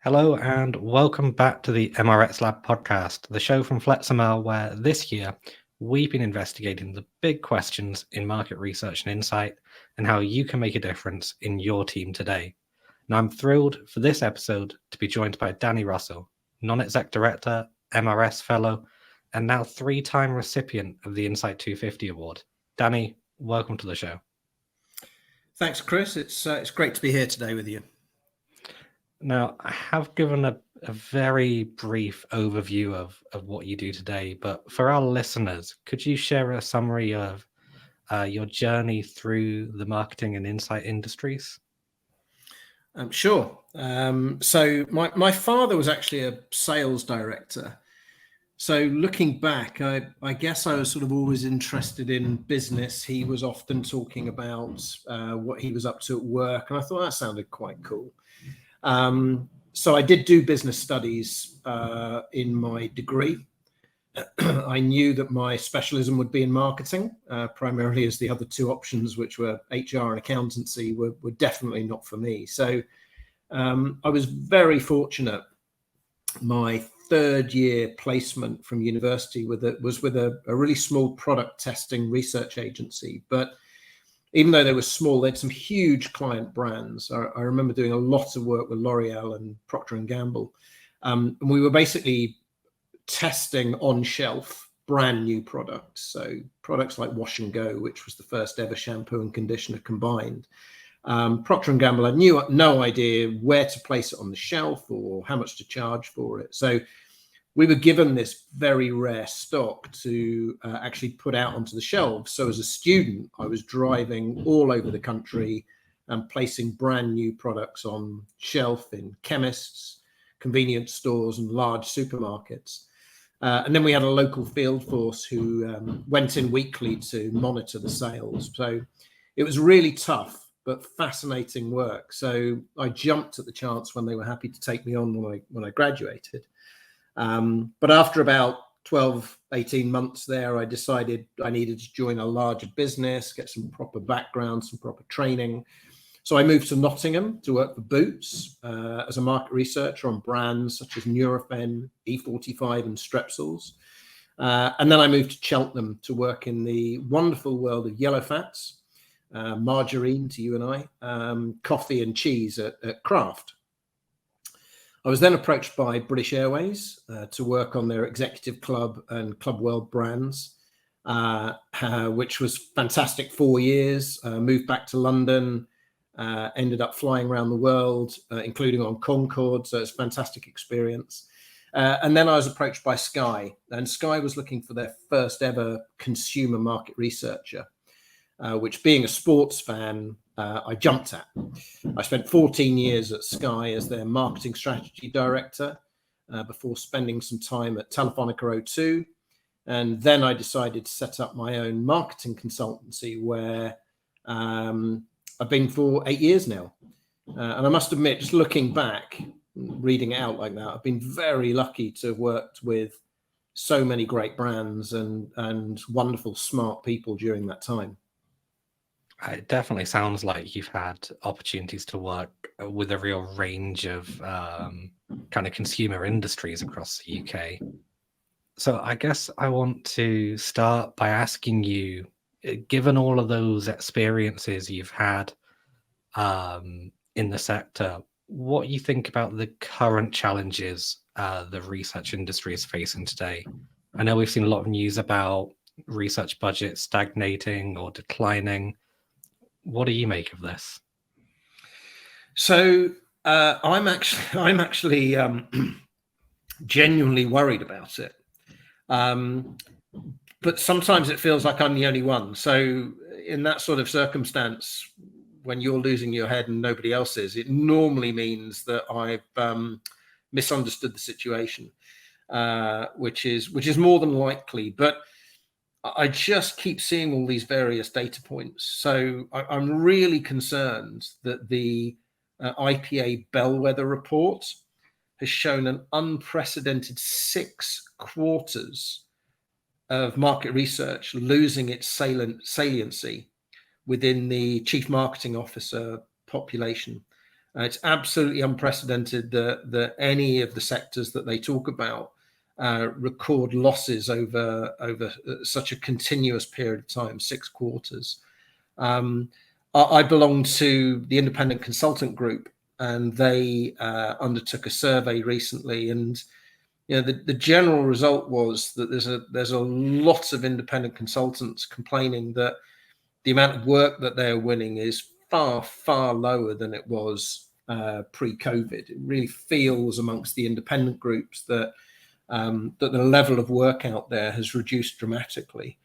Hello and welcome back to the MRX Lab podcast, the show from FlexMR where this year we've been investigating the big questions in market research and insight and how you can make a difference in your team today. Now I'm thrilled for this episode to be joined by Danny Russell, non-exec director, MRS fellow, and now three-time recipient of the Insight 250 award. Danny, welcome to the show. Thanks, Chris. It's great to be here today with you. Now, I have given a very brief overview of what you do today, but for our listeners, could you share a summary of your journey through the marketing and insight industries? Sure. So my father was actually a sales director. So looking back, I guess I was sort of always interested in business. He was often talking about what he was up to at work, and I thought that sounded quite cool. So I did do business studies in my degree. I knew that my specialism would be in marketing, primarily as the other two options, which were HR and accountancy, were definitely not for me. So I was very fortunate. My third year placement from university was with a really small product testing research agency. But even though they were small, they had some huge client brands. I remember doing a lot of work with L'Oreal and Procter & Gamble. And we were basically testing on shelf brand new products. So products like Wash and Go, which was the first ever shampoo and conditioner combined. Procter & Gamble had no idea where to place it on the shelf or how much to charge for it. So we were given this very rare stock to actually put out onto the shelves. So as a student, I was driving all over the country and placing brand new products on shelf in chemists, convenience stores, and large supermarkets. And then we had a local field force who went in weekly to monitor the sales. So it was really tough, but fascinating work. So I jumped at the chance when they were happy to take me on when I graduated. But after about 12, 18 months there, I decided I needed to join a larger business, get some proper background, some proper training. So I moved to Nottingham to work for Boots as a market researcher on brands such as Nurofen, E45 and Strepsils. And then I moved to Cheltenham to work in the wonderful world of yellow fats, margarine to you and I, coffee and cheese at Kraft. I was then approached by British Airways to work on their Executive Club and Club World brands, which was fantastic 4 years. Moved back to London, ended up flying around the world, including on Concorde. So it's a fantastic experience. And then I was approached by Sky, and Sky was looking for their first ever consumer market researcher, which being a sports fan, I jumped at. I spent 14 years at Sky as their marketing strategy director before spending some time at Telefonica O2. And then I decided to set up my own marketing consultancy where I've been for 8 years now. And I must admit, just looking back, reading it out like that, I've been very lucky to have worked with so many great brands and wonderful, smart people during that time. It definitely sounds like you've had opportunities to work with a real range of kind of consumer industries across the UK. So I guess I want to start by asking you, given all of those experiences you've had in the sector, what you think about the current challenges the research industry is facing today? I know we've seen a lot of news about research budgets stagnating or declining. What do you make of this? So I'm actually genuinely worried about it. But sometimes it feels like I'm the only one. So in that sort of circumstance, when you're losing your head and nobody else is, it normally means that I've misunderstood the situation, which is more than likely. But I just keep seeing all these various data points. So I'm really concerned that the IPA Bellwether report has shown an unprecedented 6 quarters of market research losing its saliency within the chief marketing officer population. It's absolutely unprecedented that any of the sectors that they talk about record losses over such a continuous period of time, 6 quarters. I belong to the independent consultant group, and they undertook a survey recently, and the general result was that there's a lot of independent consultants complaining that the amount of work that they're winning is far lower than it was pre-COVID. It really feels amongst the independent groups that the level of work out there has reduced dramatically.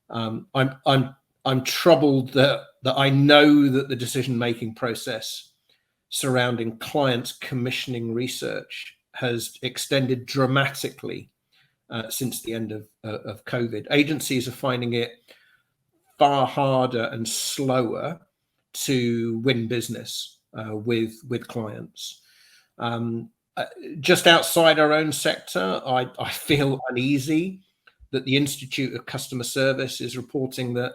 I'm troubled that I know that the decision-making process surrounding clients commissioning research has extended dramatically since the end of COVID. Agencies are finding it far harder and slower to win business with clients. Just outside our own sector, I feel uneasy that the Institute of Customer Service is reporting that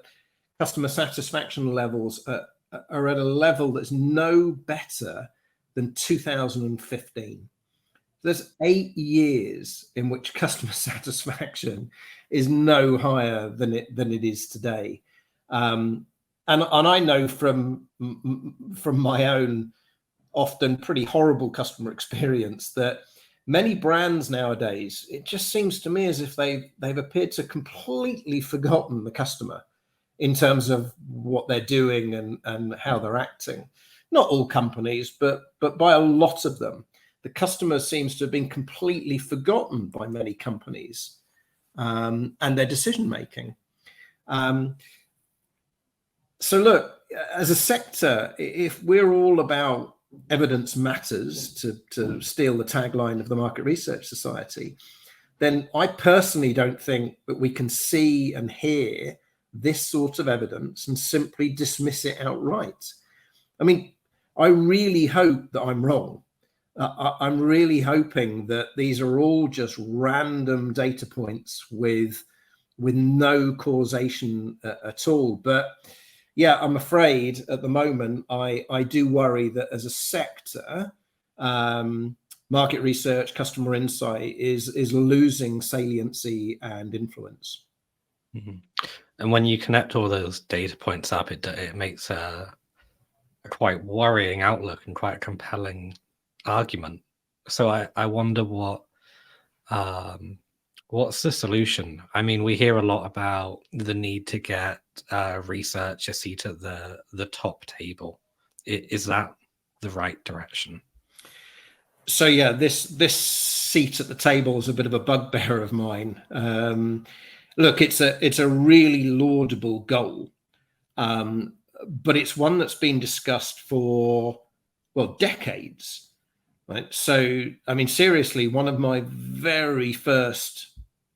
customer satisfaction levels are at a level that's no better than 2015. There's 8 years in which customer satisfaction is no higher than it is today. And I know from my own often pretty horrible customer experience that many brands nowadays, it just seems to me as if they've appeared to completely forgotten the customer in terms of what they're doing and how they're acting. Not all companies, but by a lot of them. The customer seems to have been completely forgotten by many companies and their decision making. So look, as a sector, if we're all about evidence matters, to steal the tagline of the Market Research Society, then I personally don't think that we can see and hear this sort of evidence and simply dismiss it outright. I mean, I really hope that I'm wrong. I'm really hoping that these are all just random data points with no causation at all. But yeah, I'm afraid at the moment, I do worry that as a sector, market research, customer insight is losing saliency and influence. Mm-hmm. And when you connect all those data points up, it makes a quite worrying outlook and quite a compelling argument. So I wonder what's the solution? I mean, we hear a lot about the need to get research a seat at the top table. Is that the right direction? So yeah, this seat at the table is a bit of a bugbear of mine. Look, it's a really laudable goal, but it's one that's been discussed for, well, decades. Right. So, I mean, seriously, one of my very first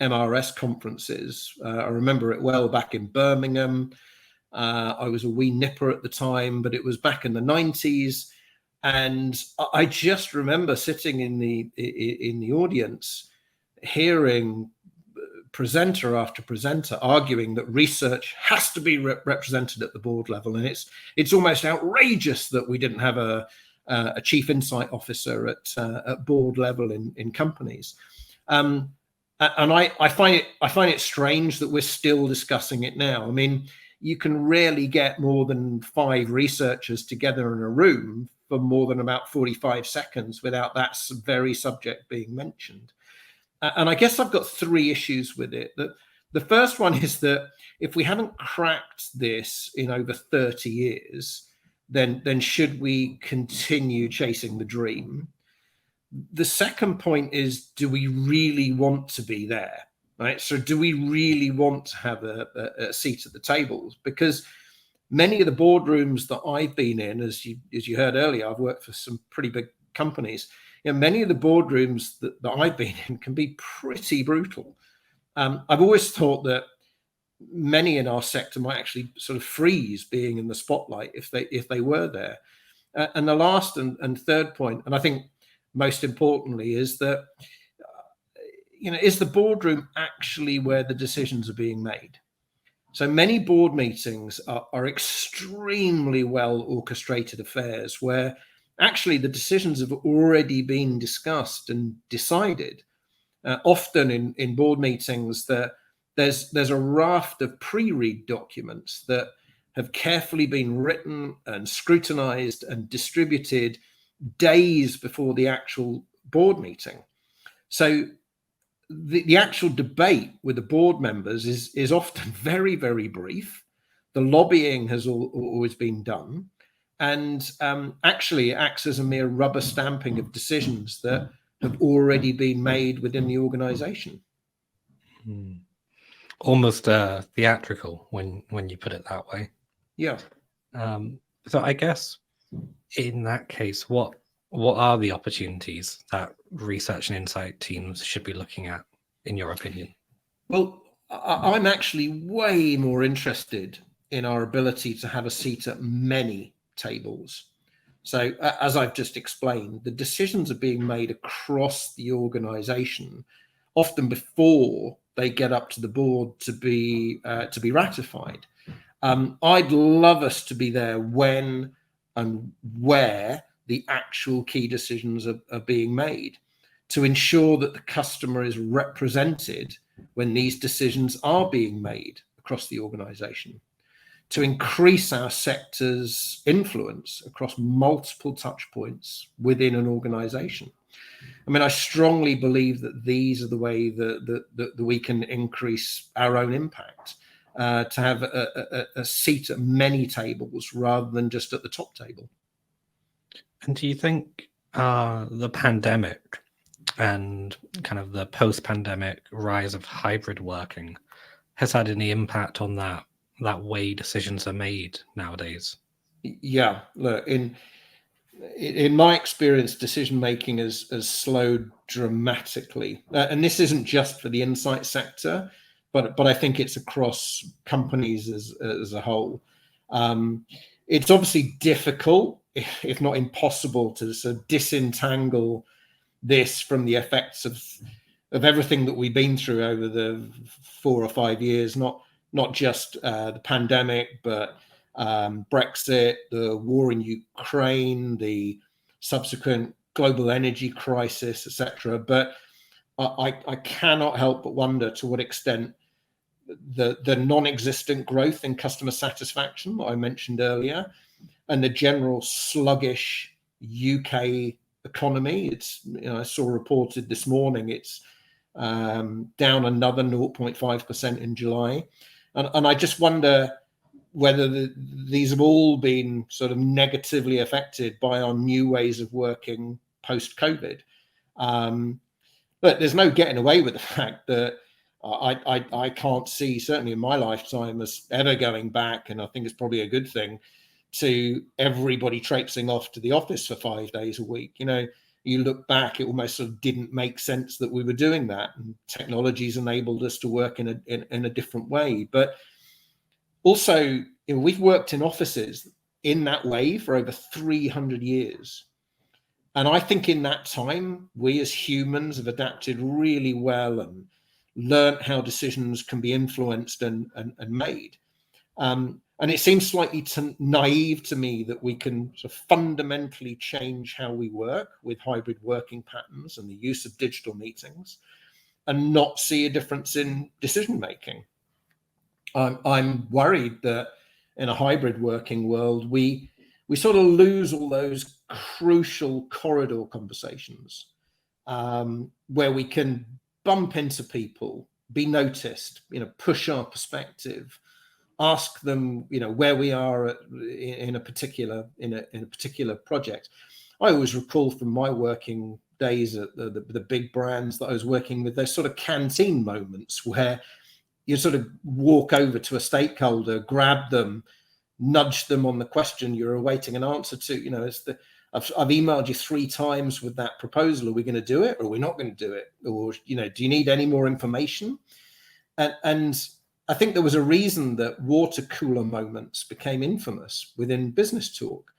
MRS conferences, I remember it well, back in Birmingham. I was a wee nipper at the time, but it was back in the 90s. And I just remember sitting in the audience, hearing presenter after presenter arguing that research has to be represented at the board level. And it's almost outrageous that we didn't have a chief insight officer at board level in companies, and I find it strange that we're still discussing it now. I mean, you can rarely get more than 5 researchers together in a room for more than about 45 seconds without that very subject being mentioned. And I guess I've got 3 issues with it. The first one is that if we haven't cracked this in over 30 years, then should we continue chasing the dream? The second point is, do we really want to be there? Right? So do we really want to have a seat at the tables? Because many of the boardrooms that I've been in, as you heard earlier, I've worked for some pretty big companies. Many of the boardrooms that I've been in can be pretty brutal. I've always thought that many in our sector might actually sort of freeze being in the spotlight if they were there. And the last and third point, and I think most importantly, is that is the boardroom actually where the decisions are being made? So many board meetings are extremely well orchestrated affairs where actually the decisions have already been discussed and decided. Often in board meetings, there's a raft of pre-read documents that have carefully been written and scrutinized and distributed days before the actual board meeting. So the actual debate with the board members is often very, very brief. The lobbying has always been done. And actually it acts as a mere rubber stamping of decisions that have already been made within the organization. Almost theatrical when you put it that way. Yeah. So I guess in that case, what are the opportunities that research and insight teams should be looking at, in your opinion? Well, I'm actually way more interested in our ability to have a seat at many tables. So as I've just explained, the decisions are being made across the organization, often before they get up to the board to be ratified. I'd love us to be there when and where the actual key decisions are being made, to ensure that the customer is represented when these decisions are being made across the organization, to increase our sector's influence across multiple touch points within an organization. I mean, I strongly believe that these are the way that we can increase our own impact, to have a seat at many tables rather than just at the top table. And do you think the pandemic and kind of the post-pandemic rise of hybrid working has had any impact on that way decisions are made nowadays? Yeah, look, in my experience, decision making has slowed dramatically, and this isn't just for the insight sector, but I think it's across companies as a whole. It's obviously difficult, if not impossible, to sort of disentangle this from the effects of everything that we've been through over the 4 or 5 years, not just the pandemic, but Brexit, the war in Ukraine, the subsequent global energy crisis, etc. But I cannot help but wonder to what extent the non-existent growth in customer satisfaction that I mentioned earlier, and the general sluggish UK economy. It's, I saw reported this morning it's down another 0.5% in July, and I just wonder whether these have all been sort of negatively affected by our new ways of working post-COVID. But there's no getting away with the fact that I can't see, certainly in my lifetime, as ever going back, and I think it's probably a good thing, to everybody traipsing off to the office for 5 days a week. You look back, it almost sort of didn't make sense that we were doing that, and technology's enabled us to work in a different way. But also, we've worked in offices in that way for over 300 years. And I think in that time, we as humans have adapted really well and learned how decisions can be influenced and made. And it seems slightly naive to me that we can sort of fundamentally change how we work with hybrid working patterns and the use of digital meetings and not see a difference in decision making. I'm worried that in a hybrid working world, we sort of lose all those crucial corridor conversations, where we can bump into people, be noticed, push our perspective, ask them, where we are in a particular project. I always recall from my working days at the big brands that I was working with, those sort of canteen moments where you sort of walk over to a stakeholder, grab them, nudge them on the question you're awaiting an answer to. I've emailed you 3 times with that proposal. Are we going to do it, or are we not going to do it? Or, do you need any more information? And I think there was a reason that water cooler moments became infamous within business talk.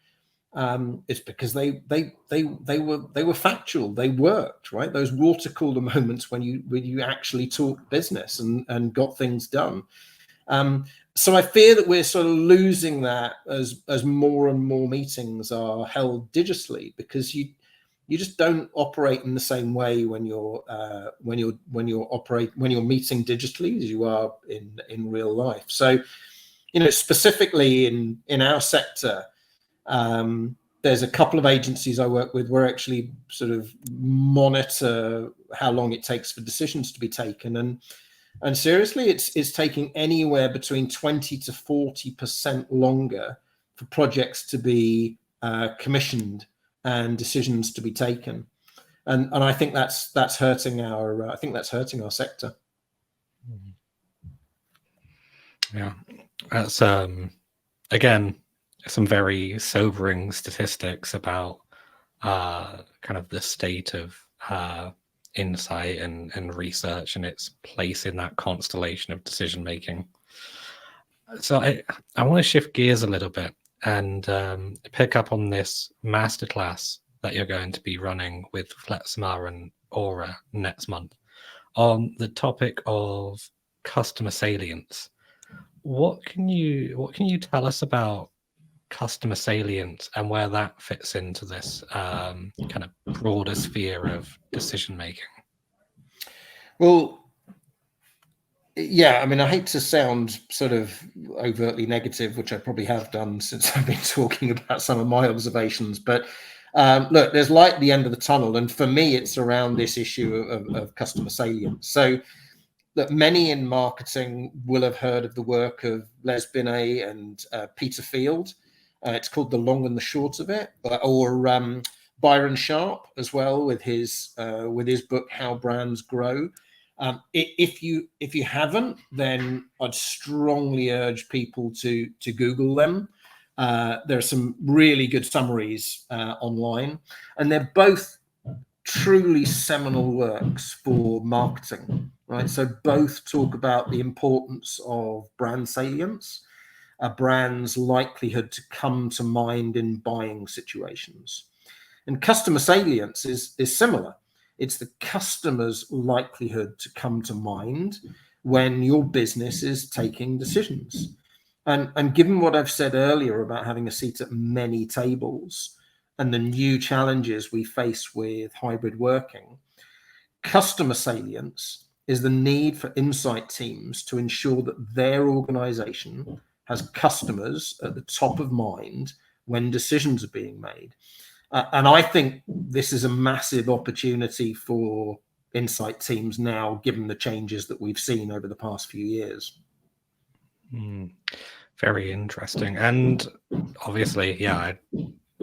It's because they were factual. They worked, right? Those water cooler moments when you actually talked business and got things done. So I fear that we're sort of losing that as more and more meetings are held digitally, because you just don't operate in the same way when you're meeting digitally as you are in real life. So, specifically in our sector, there's a couple of agencies I work with where actually sort of monitor how long it takes for decisions to be taken, and seriously, it's taking anywhere between 20 to 40% longer for projects to be commissioned and decisions to be taken, and I think that's hurting our sector. Yeah, that's again some very sobering statistics about kind of the state of insight and research and its place in that constellation of decision making. So I want to shift gears a little bit and pick up on this masterclass that you're going to be running with FlexMR and Aura next month on the topic of customer salience. What can you tell us about customer salience and where that fits into this kind of broader sphere of decision making? Well, yeah, I mean, I hate to sound sort of overtly negative, which I probably have done since I've been talking about some of my observations, but look, there's light at the end of the tunnel, and for me, it's around this issue of customer salience. So that many in marketing will have heard of the work of Les Binet and Peter Field. It's called The Long and the Short of It, or Byron Sharp as well with his book How Brands Grow. If you haven't, then I'd strongly urge people to Google them. There are some really good summaries online, and they're both truly seminal works for marketing, right? So both talk about the importance of brand salience, a brand's likelihood to come to mind in buying situations. And customer salience is similar. It's the customer's likelihood to come to mind when your business is taking decisions. And given what I've said earlier about having a seat at many tables and the new challenges we face with hybrid working, customer salience is the need for insight teams to ensure that their organization has customers at the top of mind when decisions are being made. And I think this is a massive opportunity for insight teams now, given the changes that we've seen over the past few years. Very interesting. And obviously, yeah, I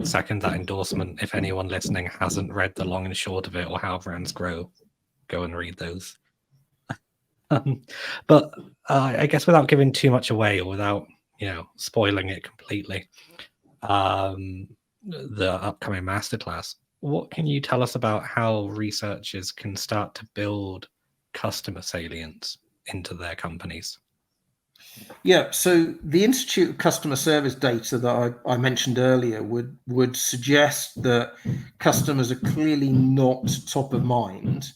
second that endorsement. If anyone listening hasn't read The Long and Short of It or How Brands Grow, go and read those. But I guess without giving too much away or without, spoiling it completely, the upcoming masterclass, what can you tell us about how researchers can start to build customer salience into their companies? Yeah, so the Institute of Customer Service data that I mentioned earlier would suggest that customers are clearly not top of mind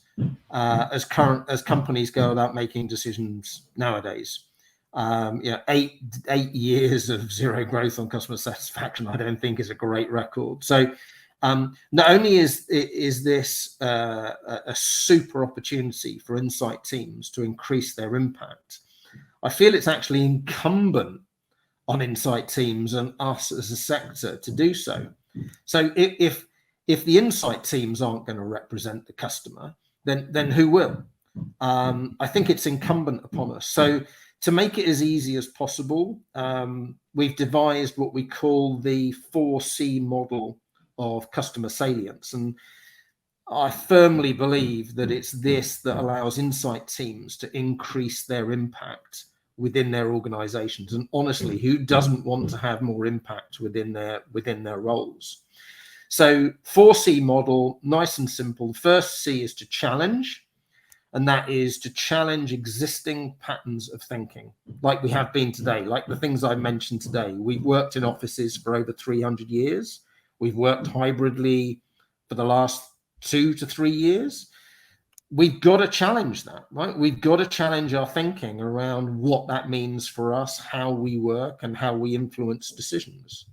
as companies go about making decisions nowadays. 8 years of zero growth on customer satisfaction, I don't think is a great record. So not only is this a super opportunity for insight teams to increase their impact, I feel it's actually incumbent on insight teams and us as a sector to do so. So if the insight teams aren't going to represent the customer, then who will? I think it's incumbent upon us. So to make it as easy as possible, we've devised what we call the 4C model of customer salience. And I firmly believe that it's this that allows insight teams to increase their impact within their organizations. And honestly, who doesn't want to have more impact within their roles? So 4C model, nice and simple. The first C is to challenge, and that is to challenge existing patterns of thinking, like we have been today, like the things I mentioned today. We've worked in offices for over 300 years. We've worked hybridly for the last 2 to 3 years. we've got to challenge that, right? We've got to challenge our thinking around what that means for us, how we work, and how we influence decisions.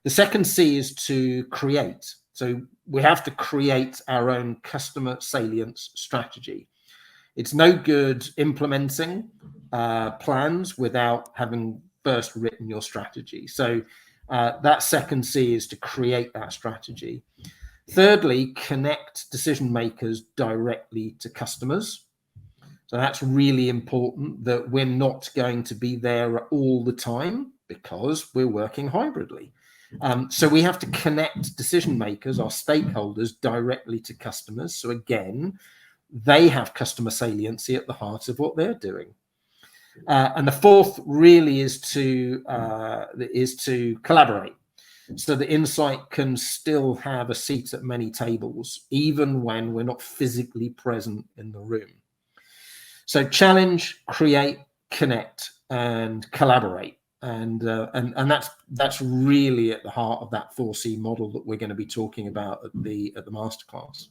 The second C is to create. So we have to create our own customer salience strategy. It's no good implementing plans without having first written your strategy. So that second C is to create that strategy. Thirdly, connect decision makers directly to customers. So that's really important, that we're not going to be there all the time because we're working hybridly. So we have to connect decision makers, our stakeholders, directly to customers. So again, they have customer saliency at the heart of what they're doing. And the fourth really is to collaborate. So the insight can still have a seat at many tables, even when we're not physically present in the room. So challenge, create, connect, and collaborate. And that's really at the heart of that 4C model that we're going to be talking about at the masterclass.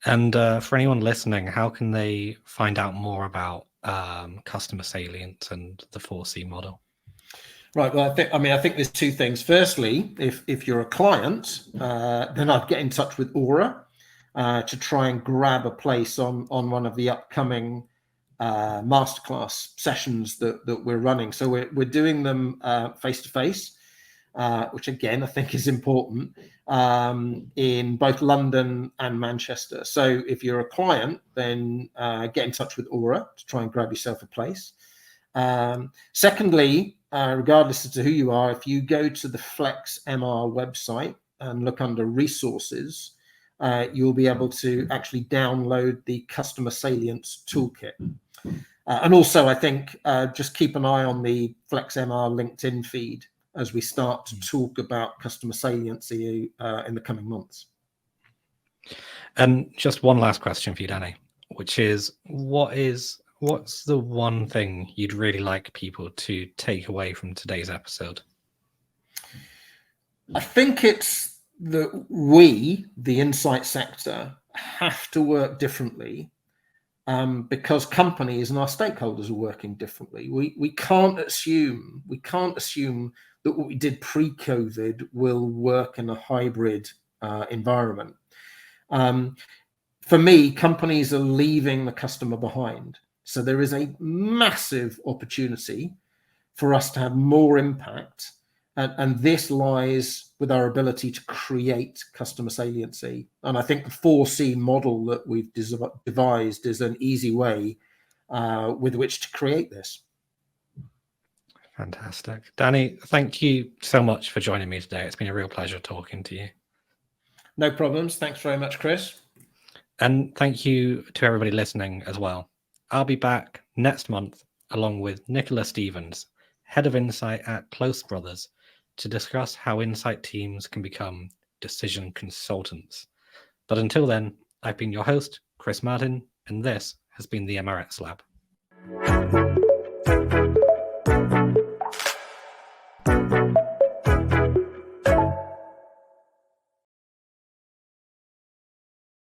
And for anyone listening, how can they find out more about customer salience and the 4C model? Right. Well, I think there's two things. Firstly, if you're a client, then I'd get in touch with Aura to try and grab a place on one of the upcoming masterclass sessions that we're running. So we're doing them face to face, which again I think is important, in both London and Manchester. So if you're a client, then get in touch with Aura to try and grab yourself a place. Secondly, regardless as to who you are, if you go to the FlexMR website and look under resources, you'll be able to actually download the Customer Salience toolkit. And also, I think just keep an eye on the FlexMR LinkedIn feed as we start to talk about customer saliency in the coming months. And just one last question for you, Danny, which is what's the one thing you'd really like people to take away from today's episode? I think it's that we, the insight sector, have to work differently because companies and our stakeholders are working differently. We can't assume that what we did pre-COVID will work in a hybrid environment. For me, companies are leaving the customer behind. So there is a massive opportunity for us to have more impact. And this lies with our ability to create customer saliency. And I think the 4C model that we've devised is an easy way with which to create this. Fantastic. Danny, thank you so much for joining me today. It's been a real pleasure talking to you. No problems. Thanks very much, Chris. And thank you to everybody listening as well. I'll be back next month along with Nicola Stevens, Head of Insight at Close Brothers, to discuss how insight teams can become decision consultants. But until then, I've been your host, Chris Martin, and this has been the MRX Lab.